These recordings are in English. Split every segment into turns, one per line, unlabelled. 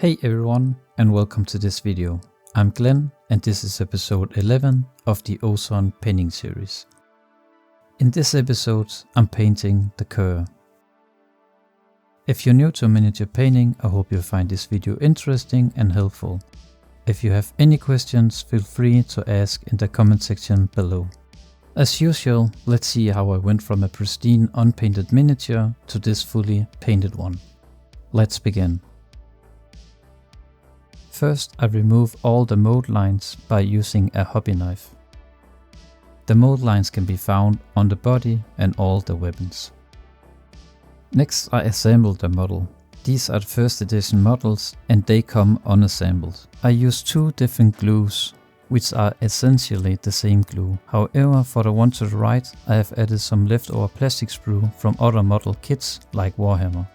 Hey everyone, and welcome to this video. I'm Glenn, and this is episode 11 of the Oathsworn painting series. In this episode, I'm painting the cur. If you're new to miniature painting, I hope you'll find this video interesting and helpful. If you have any questions, feel free to ask in the comment section below. As usual, let's see how I went from a pristine unpainted miniature to this fully painted one. Let's begin. First, I remove all the mold lines by using a hobby knife. The mold lines can be found on the body and all the weapons. Next, I assemble the model. These are the first edition models and they come unassembled. I use two different glues, which are essentially the same glue. However, for the one to the right, I have added some leftover plastic sprue from other model kits like Warhammer.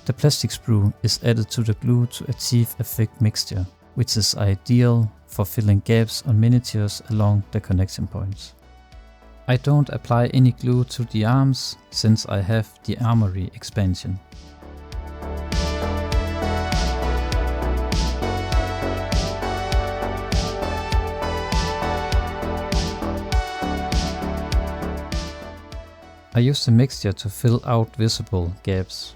The plastic sprue is added to the glue to achieve a thick mixture, which is ideal for filling gaps on miniatures along the connection points. I don't apply any glue to the arms since I have the armory expansion. I use the mixture to fill out visible gaps.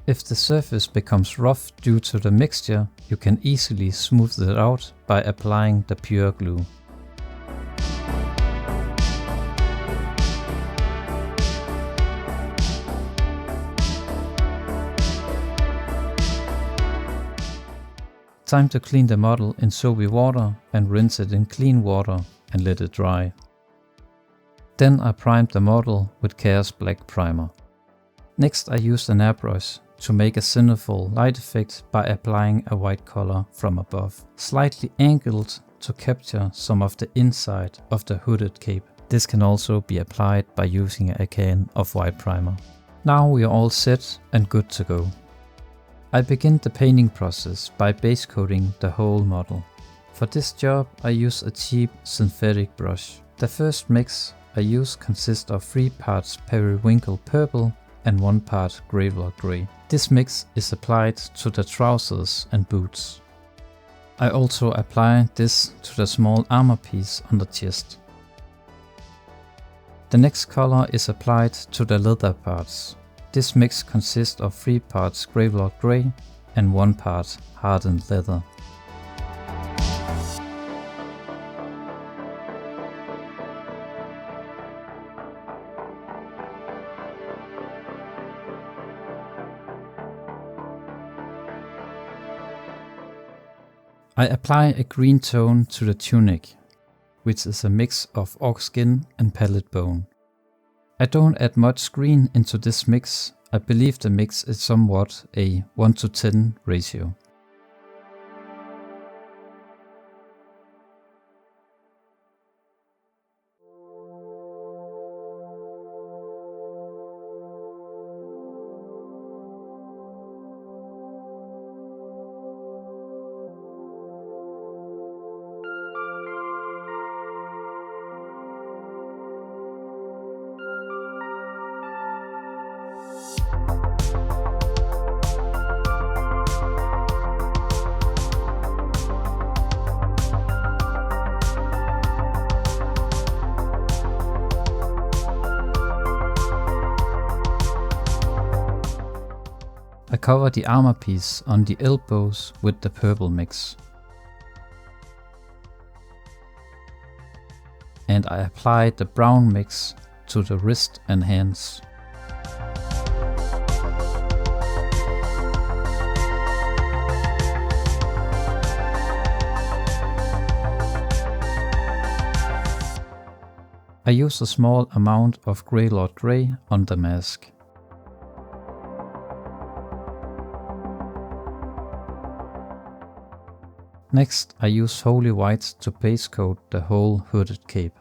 If the surface becomes rough due to the mixture, you can easily smooth it out by applying the pure glue. Time to clean the model in soapy water and rinse it in clean water and let it dry. Then I primed the model with Chaos Black primer. Next I used an airbrush to make a cinderful light effect by applying a white color from above, slightly angled to capture some of the inside of the hooded cape. This can also be applied by using a can of white primer. Now we are all set and good to go. I begin the painting process by base coating the whole model. For this job I use a cheap synthetic brush. The first mix I use consists of 3 parts periwinkle purple and 1 part graveler grey. This mix is applied to the trousers and boots. I also apply this to the small armor piece on the chest. The next color is applied to the leather parts. This mix consists of 3 parts graveler grey and 1 part hardened leather. I apply a green tone to the tunic, which is a mix of orc skin and pallet bone. I don't add much green into this mix. I believe the mix is somewhat a 1:10 ratio. I cover the armor piece on the elbows with the purple mix. And I apply the brown mix to the wrist and hands. I use a small amount of Greylord Grey on the mask. Next, I use Holy White to base coat the whole hooded cape.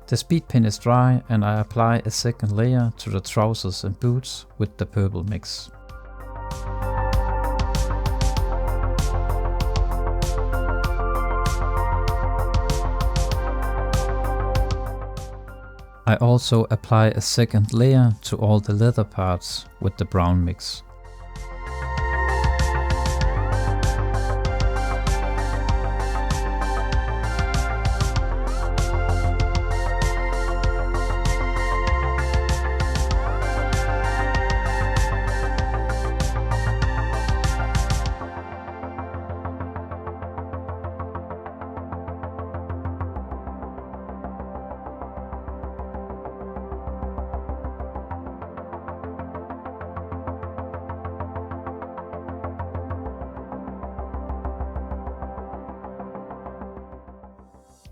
The speed paint is dry and I apply a second layer to the trousers and boots with the purple mix. I also apply a second layer to all the leather parts with the brown mix.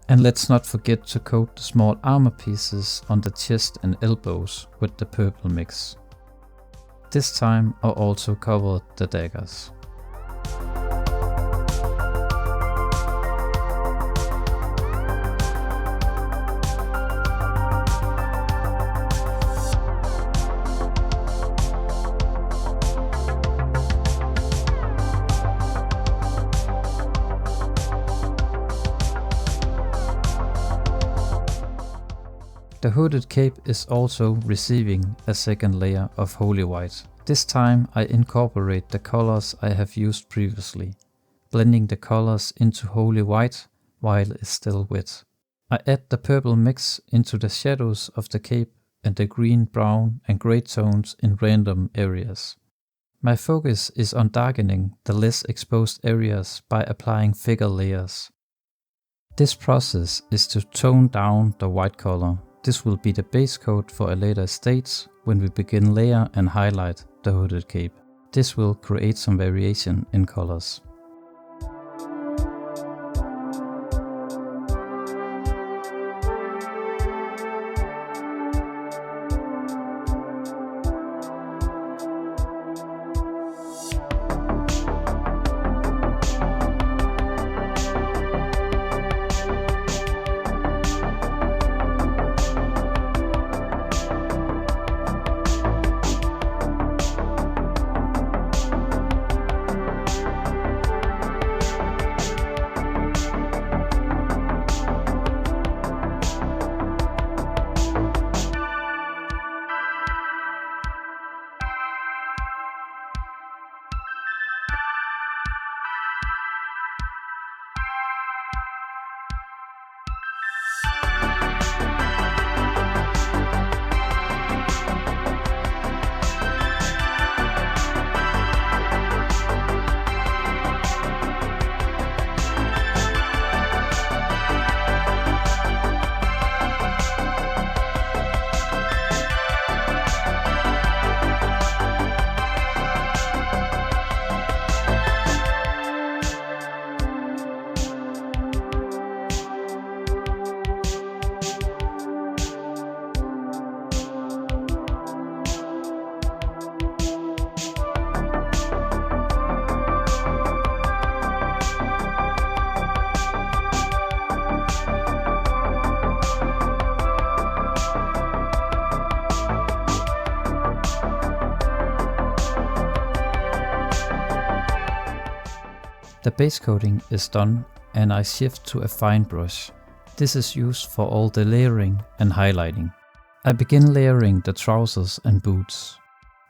And let's not forget to coat the small armor pieces on the chest and elbows with the purple mix. This time I also covered the daggers. The hooded cape is also receiving a second layer of holy white. This time I incorporate the colors I have used previously, blending the colors into holy white while it's still wet. I add the purple mix into the shadows of the cape and the green, brown and grey tones in random areas. My focus is on darkening the less exposed areas by applying thicker layers. This process is to tone down the white color. This will be the base coat for a later stage when we begin layer and highlight the hooded cape. This will create some variation in colors. The base coating is done and I shift to a fine brush. This is used for all the layering and highlighting. I begin layering the trousers and boots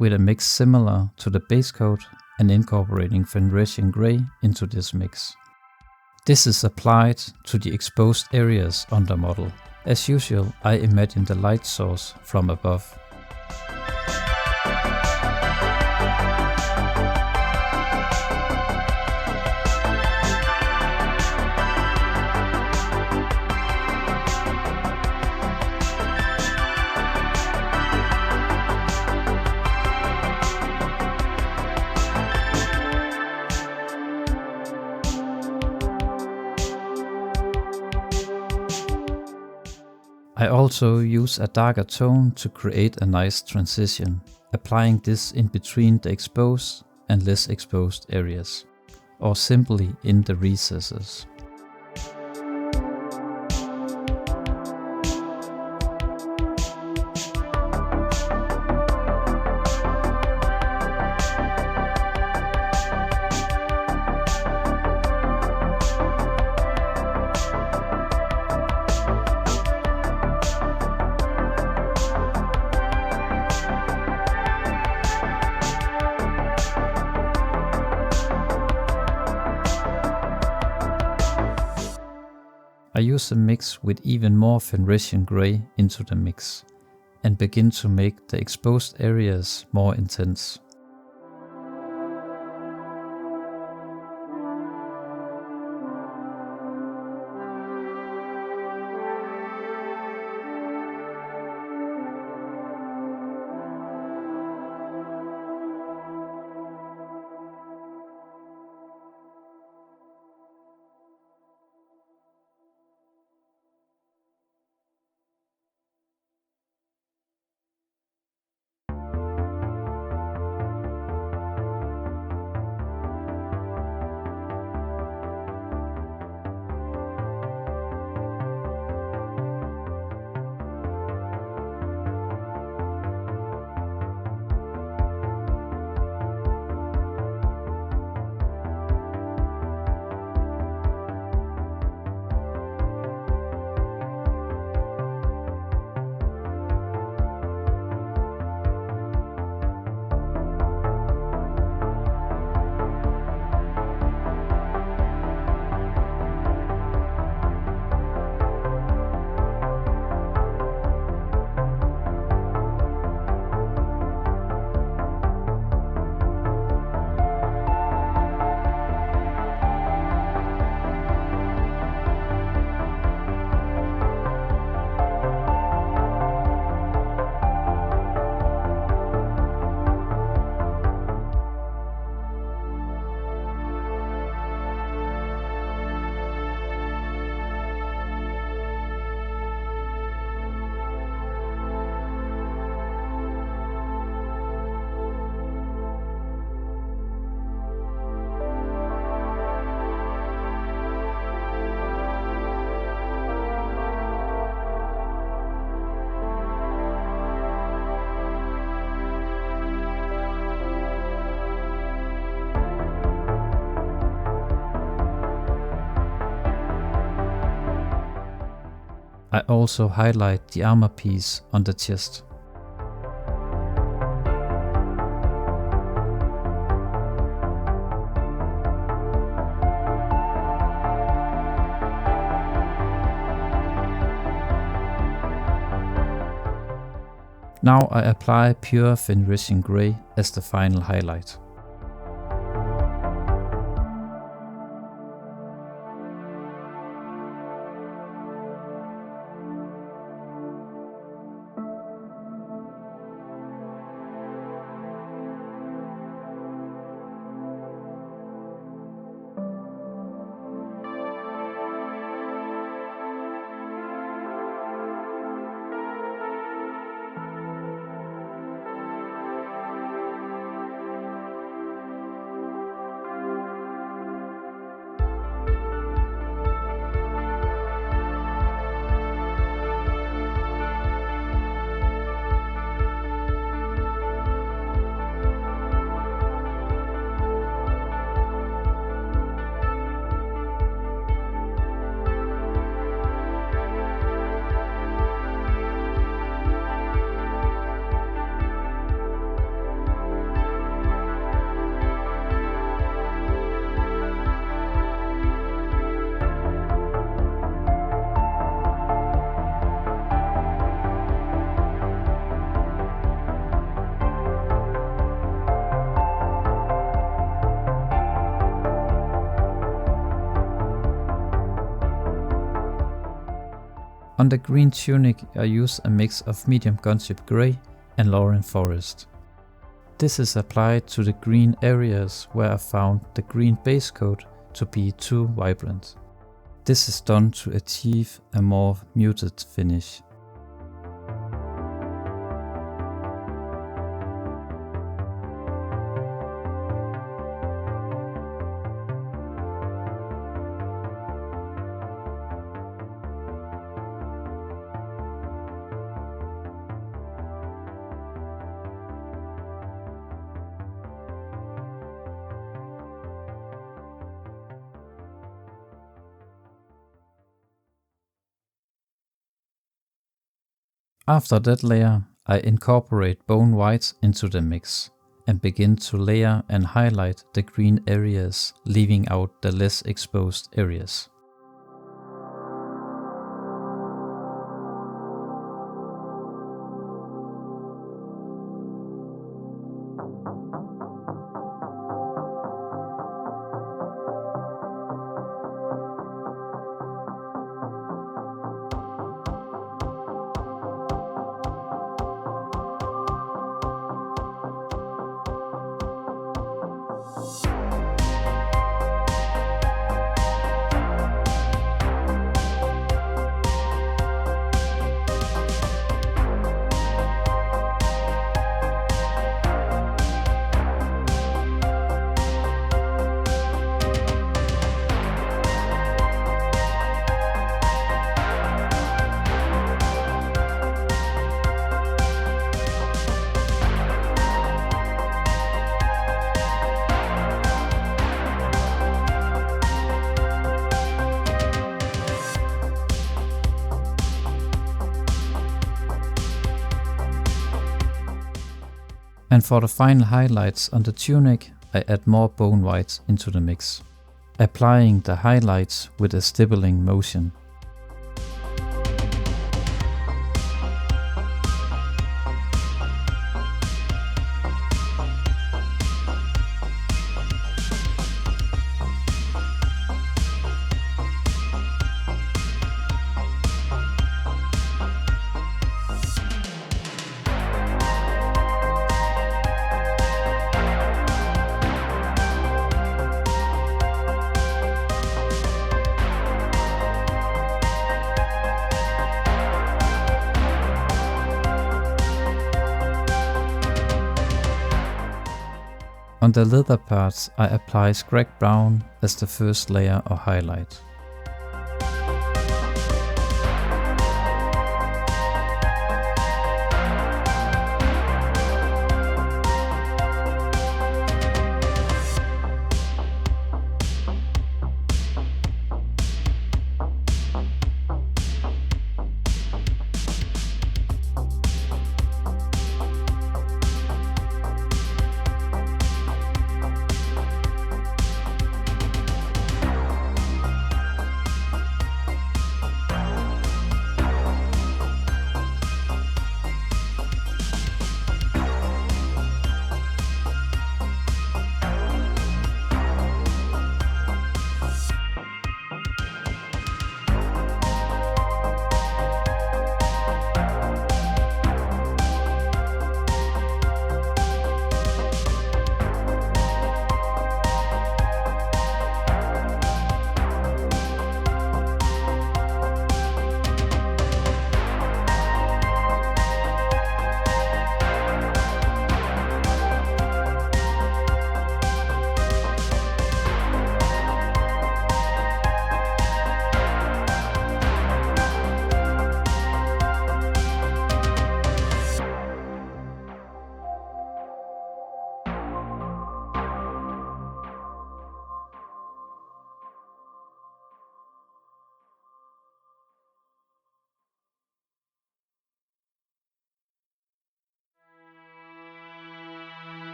with a mix similar to the base coat and incorporating Varnish grey into this mix. This is applied to the exposed areas on the model. As usual, I imagine the light source from above. I also use a darker tone to create a nice transition, applying this in between the exposed and less exposed areas, or simply in the recesses. I use a mix with even more Fenrisian grey into the mix, and begin to make the exposed areas more intense. I also highlight the armor piece on the chest. Now I apply pure Fenrisian grey as the final highlight. On the green tunic I use a mix of medium gunship grey and Lauren forest. This is applied to the green areas where I found the green base coat to be too vibrant. This is done to achieve a more muted finish. After that layer, I incorporate bone white into the mix and begin to layer and highlight the green areas, leaving out the less exposed areas. And for the final highlights on the tunic, I add more bone white into the mix, applying the highlights with a stippling motion. On the leather parts, I apply scrag brown as the first layer or highlight.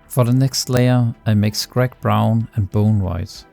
For the next layer, I mix scrag brown and bone white.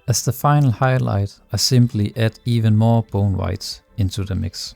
As the final highlight, I simply add even more bone whites into the mix.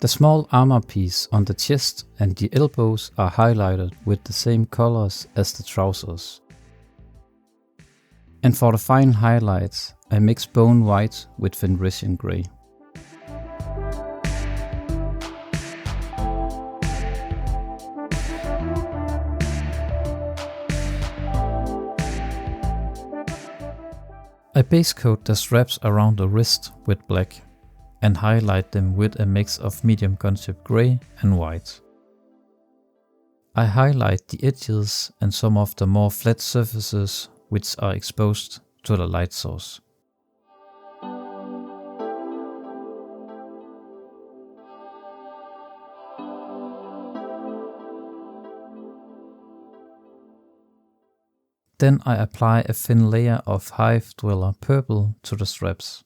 The small armor piece on the chest and the elbows are highlighted with the same colors as the trousers. And for the final highlights, I mix bone white with Fenrisian grey. I base coat the straps around the wrist with black and highlight them with a mix of medium gunship grey and white. I highlight the edges and some of the more flat surfaces which are exposed to the light source. Then I apply a thin layer of Hive Dweller purple to the straps.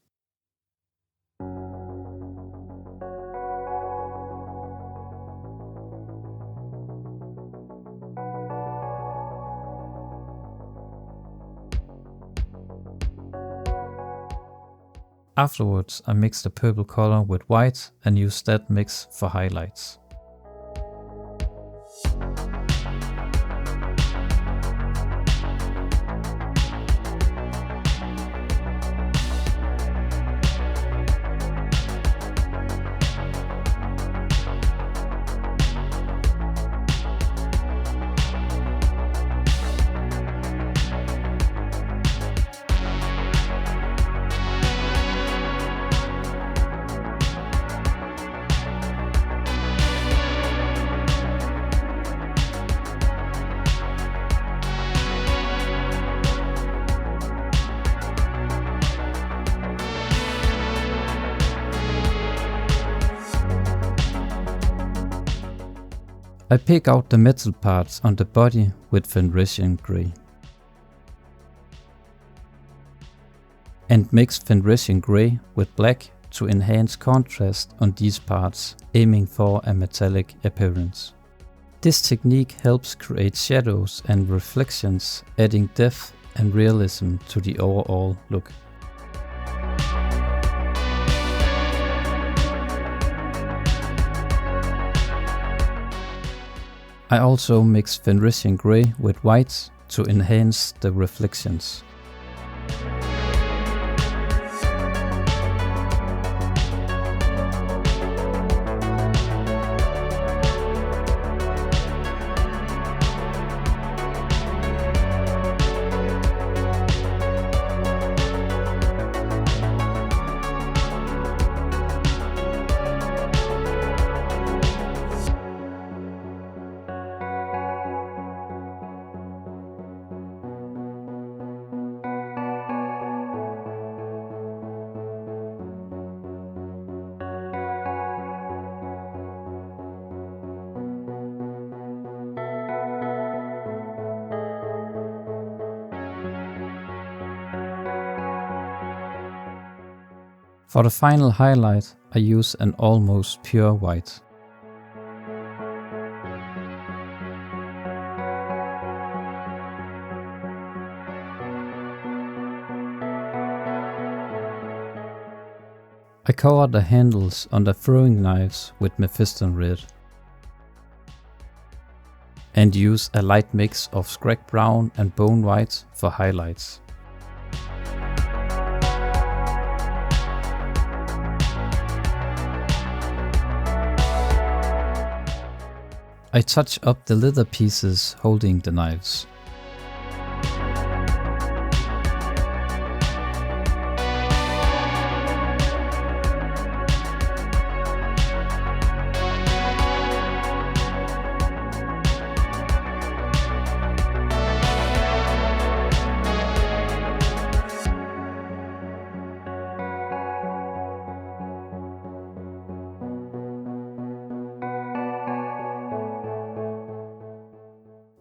Afterwards, I mix the purple color with white and use that mix for highlights. I pick out the metal parts on the body with Fenrisian grey. And mix Fenrisian grey with black to enhance contrast on these parts, aiming for a metallic appearance. This technique helps create shadows and reflections, adding depth and realism to the overall look. I also mix Fenrisian grey with white to enhance the reflections. For the final highlight, I use an almost pure white. I cover the handles on the throwing knives with Mephiston red and use a light mix of scrag brown and bone white for highlights. I touch up the leather pieces holding the knives.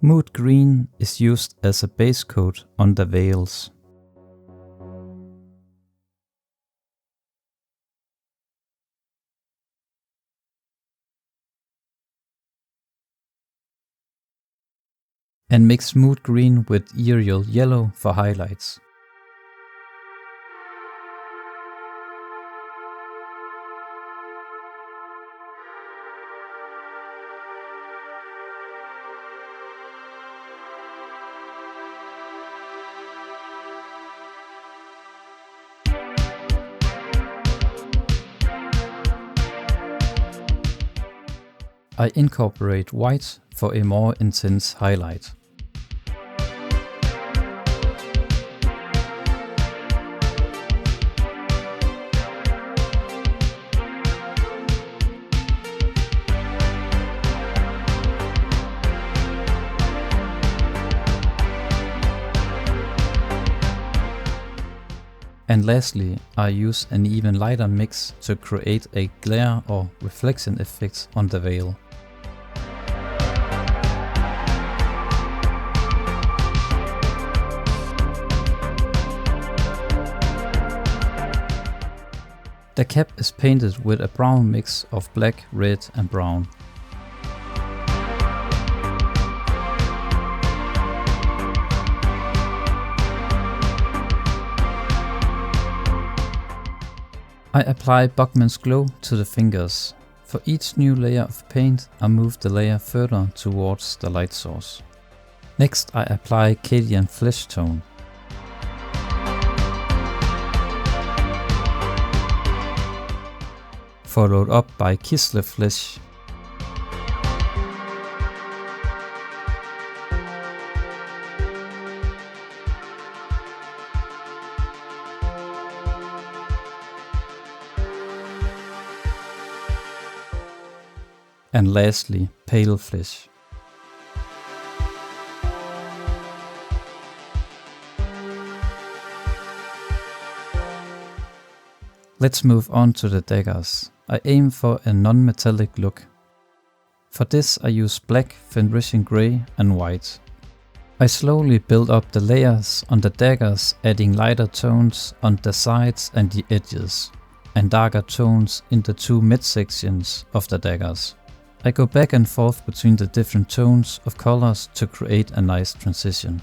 Mood green is used as a base coat on the veils. And mix mood green with Aerial yellow for highlights. I incorporate white for a more intense highlight. And lastly, I use an even lighter mix to create a glare or reflection effect on the veil. The cap is painted with a brown mix of black, red and brown. I apply Buckman's Glow to the fingers. For each new layer of paint, I move the layer further towards the light source. Next I apply Cadian Flesh Tone. Followed up by Kislev Flesh. And lastly, Pale Flesh. Let's move on to the daggers. I aim for a non-metallic look. For this I use black, Fenrisian grey and white. I slowly build up the layers on the daggers, adding lighter tones on the sides and the edges, and darker tones in the two midsections of the daggers. I go back and forth between the different tones of colors to create a nice transition.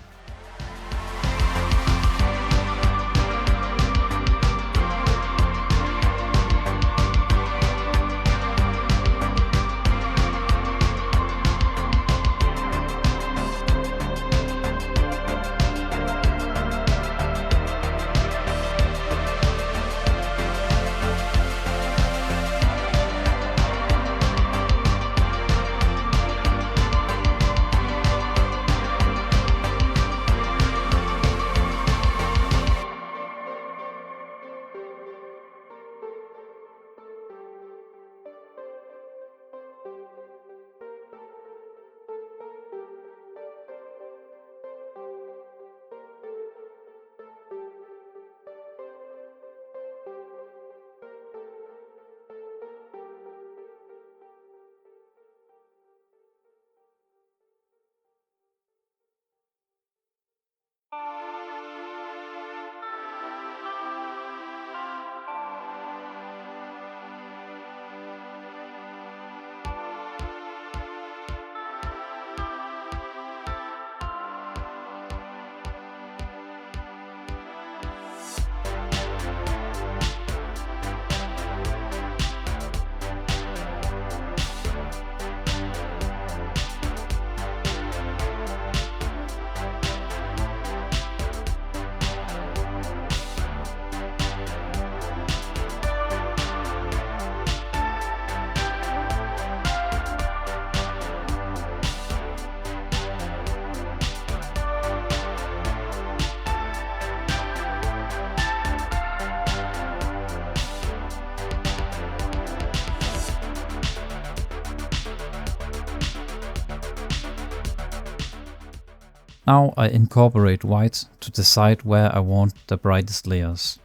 Now I incorporate white to decide where I want the brightest layers.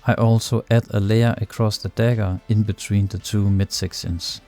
I also add a layer across the dagger in between the two midsections.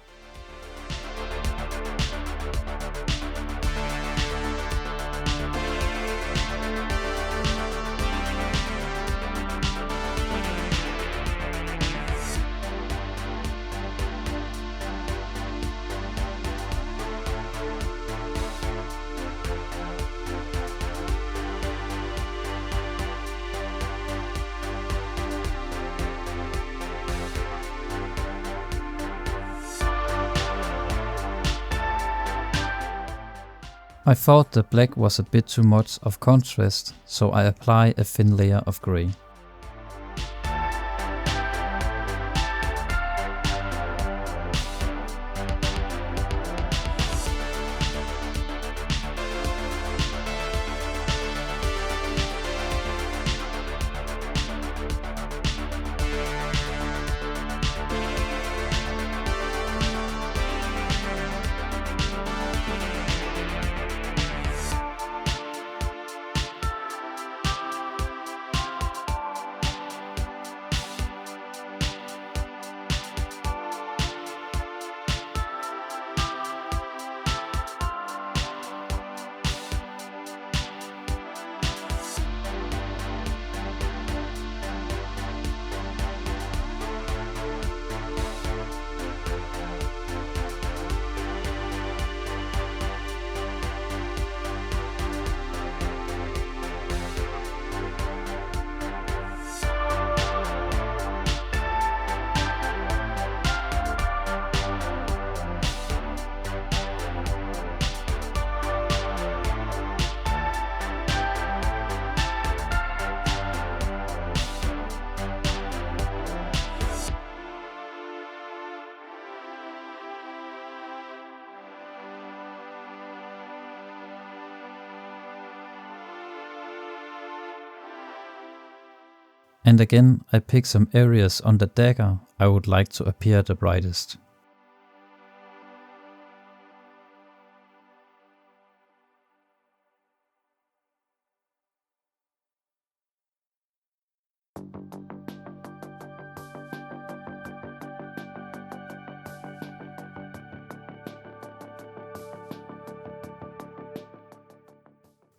I thought the black was a bit too much of contrast, so I apply a thin layer of grey. And again I pick some areas on the dagger I would like to appear the brightest.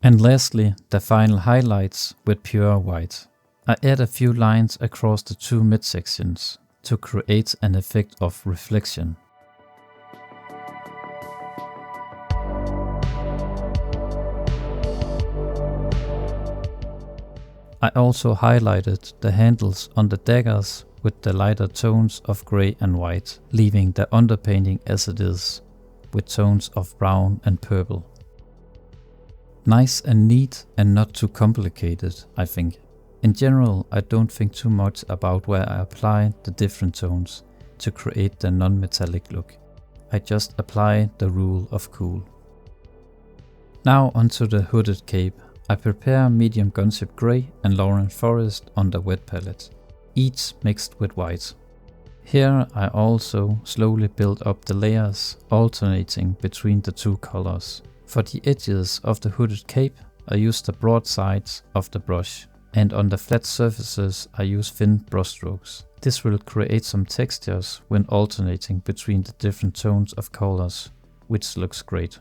And lastly, the final highlights with pure white. I add a few lines across the two midsections to create an effect of reflection. I also highlighted the handles on the daggers with the lighter tones of grey and white, leaving the underpainting as it is, with tones of brown and purple. Nice and neat and not too complicated, I think. In general, I don't think too much about where I apply the different tones to create the non-metallic look. I just apply the rule of cool. Now onto the hooded cape. I prepare medium gunship grey and Lorraine forest on the wet palette, each mixed with white. Here I also slowly build up the layers, alternating between the two colors. For the edges of the hooded cape, I use the broad sides of the brush, and on the flat surfaces I use thin brushstrokes. This will create some textures when alternating between the different tones of colors, which looks great.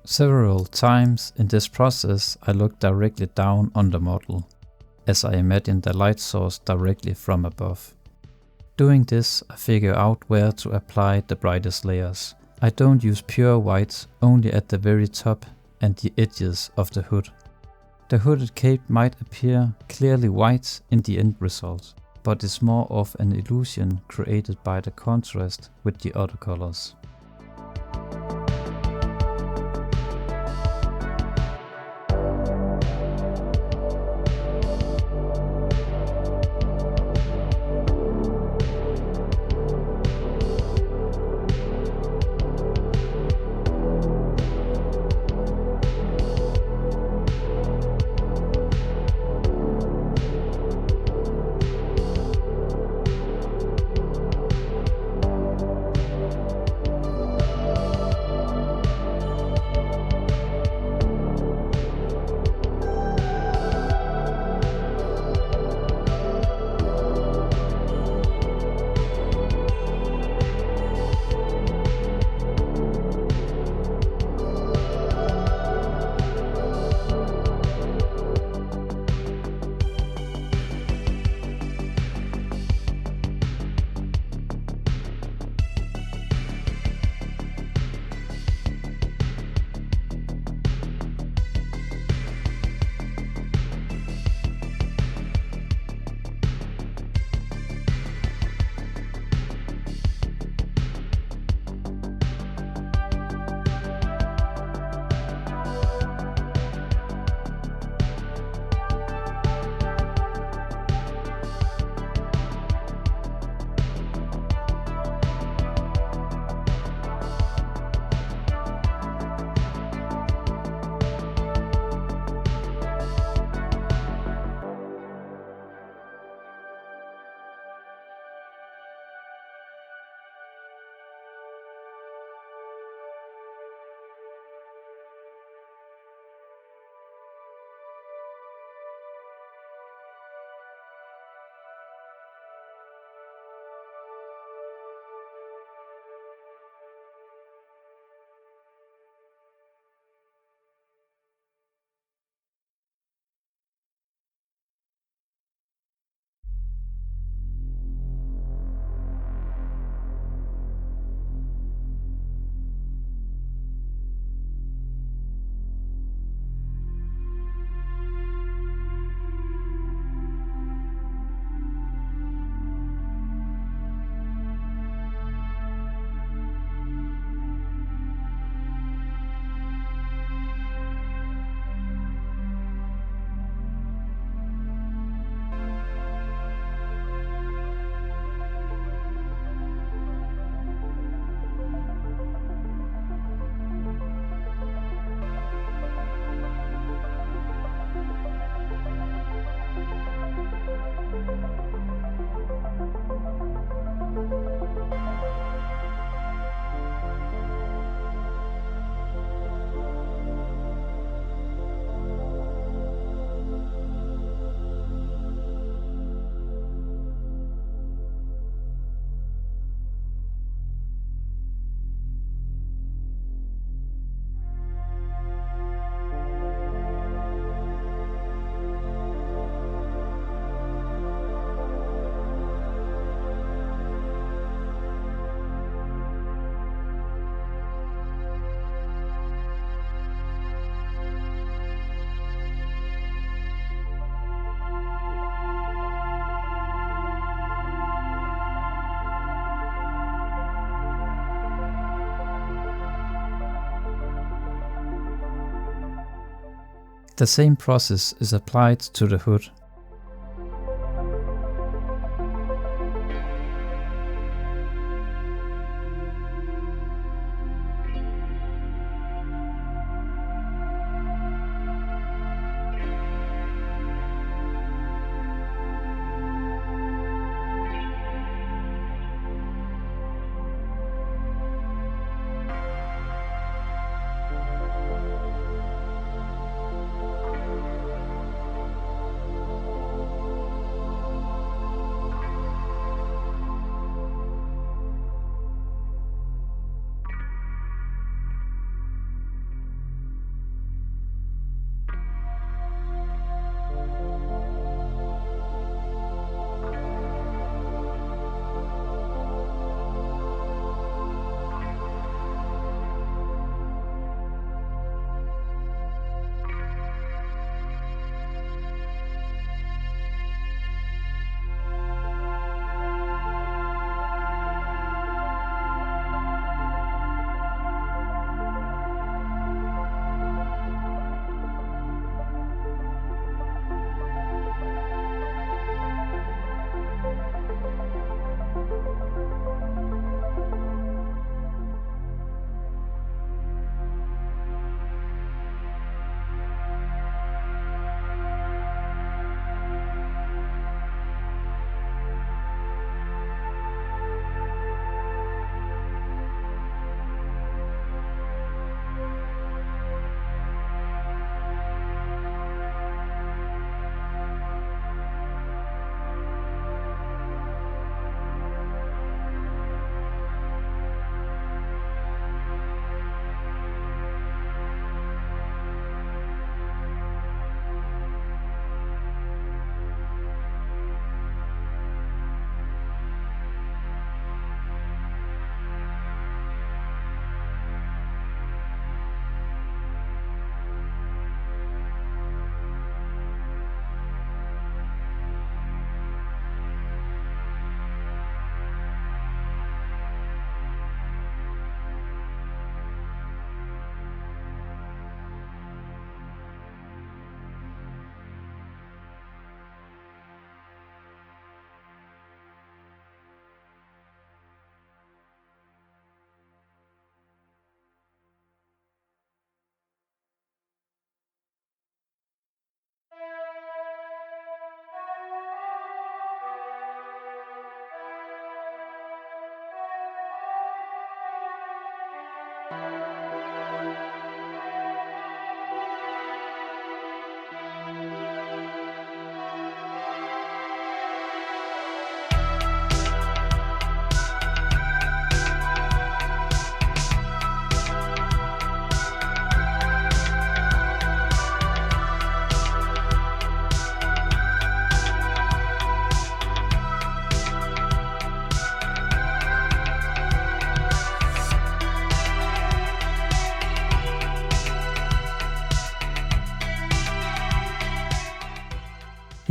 Several times in this process I look directly down on the model, as I imagine the light source directly from above. Doing this, I figure out where to apply the brightest layers. I don't use pure white, only at the very top and the edges of the hood. The hooded cape might appear clearly white in the end result, but is more of an illusion created by the contrast with the other colors. The same process is applied to the hood.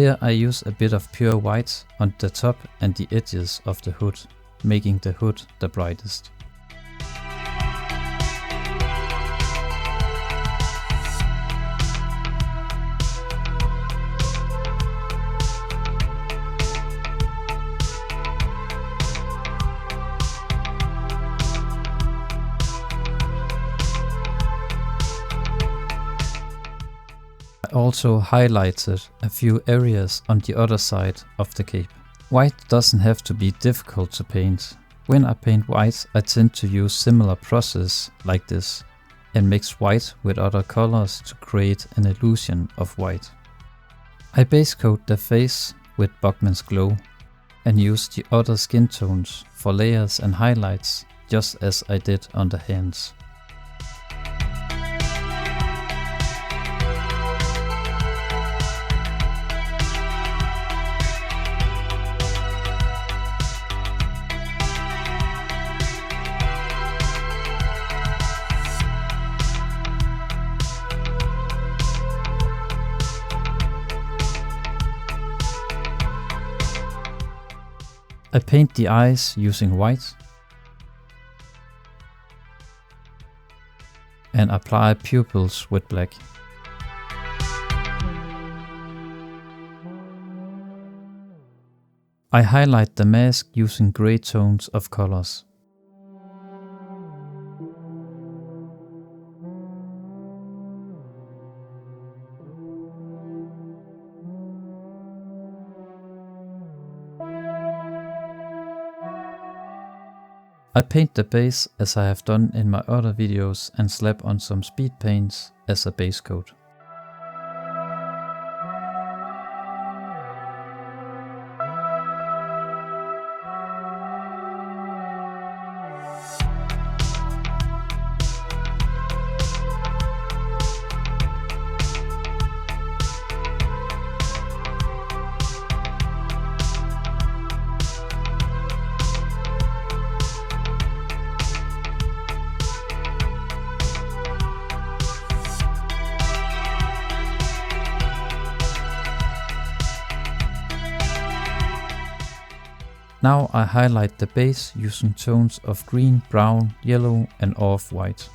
Here I use a bit of pure white on the top and the edges of the hood, making the hood the brightest. I also highlighted a few areas on the other side of the cape. White doesn't have to be difficult to paint. When I paint white, I tend to use similar process like this and mix white with other colors to create an illusion of white. I base coat the face with Bugman's Glow and use the other skin tones for layers and highlights, just as I did on the hands. I paint the eyes using white and apply pupils with black. I highlight the mask using grey tones of colors. I paint the base as I have done in my other videos and slap on some speed paints as a base coat. Now I highlight the base using tones of green, brown, yellow and off-white.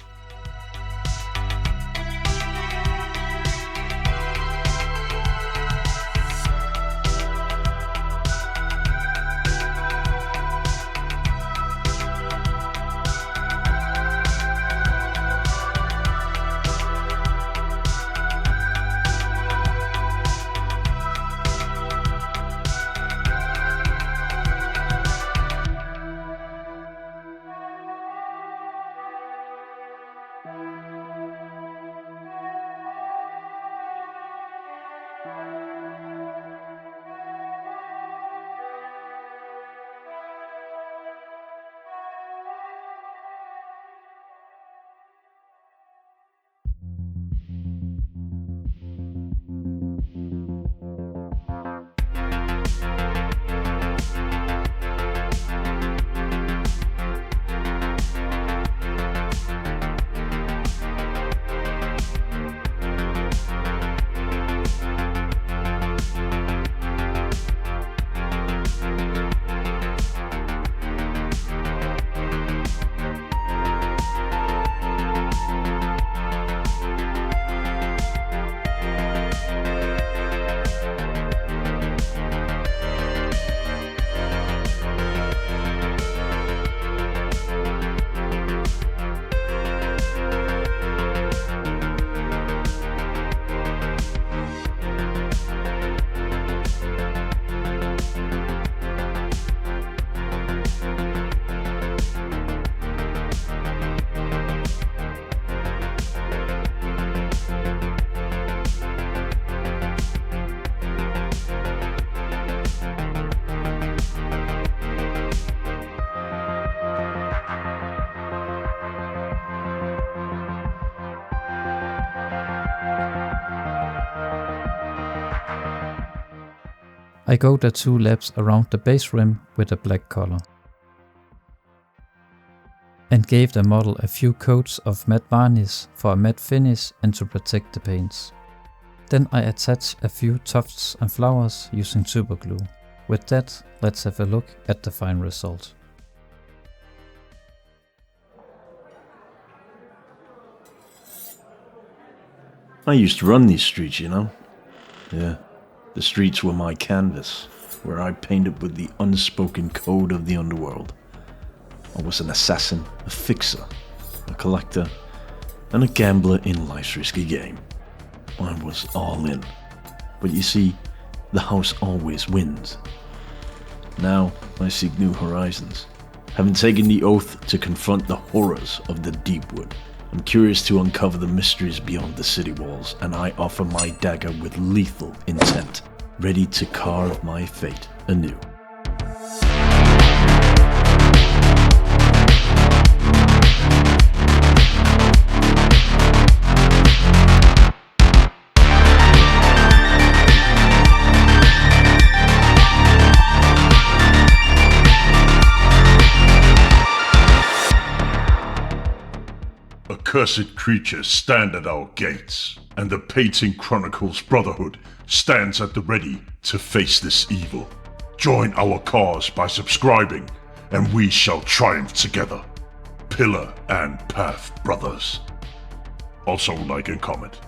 I go the 2 laps around the base rim with a black color. And gave the model a few coats of matte varnish for a matte finish and to protect the paints. Then I attach a few tufts and flowers using super glue. With that, let's have a look at the final result.
I used to run these streets, you know? Yeah, the streets were my canvas, where I painted with the unspoken code of the underworld. I was an assassin, a fixer, a collector, and a gambler in life's risky game. I was all in. But you see, the house always wins. Now I seek new horizons. Having taken the oath to confront the horrors of the Deepwood, I'm curious to uncover the mysteries beyond the city walls, and I offer my dagger with lethal intent, ready to carve my fate anew.
Accursed creatures stand at our gates, and the Painting Chronicles Brotherhood stands at the ready to face this evil. Join our cause by subscribing, and we shall triumph together. Pillar and Path Brothers. Also like and comment.